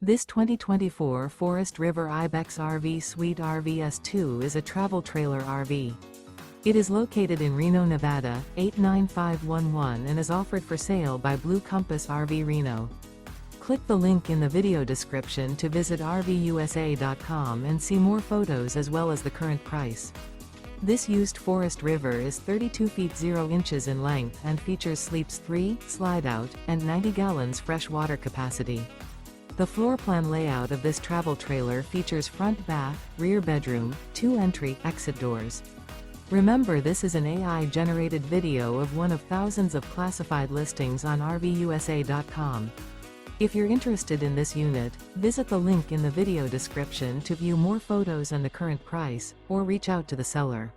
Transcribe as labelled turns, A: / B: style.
A: This 2024 Forest River IBEX RV Suite RVS2 is a travel trailer RV. It is located in Reno, Nevada, 89511 and is offered for sale by Blue Compass RV Reno. Click the link in the video description to visit RVUSA.com and see more photos as well as the current price. This used Forest River is 32 feet 0 inches in length and features sleeps 3, Slideout, and 90 gallons fresh water capacity. The floor plan layout of this travel trailer features front bath, rear bedroom, 2 entry/exit doors. Remember, this is an AI-generated video of one of thousands of classified listings on RVUSA.com. If you're interested in this unit, visit the link in the video description to view more photos and the current price, or reach out to the seller.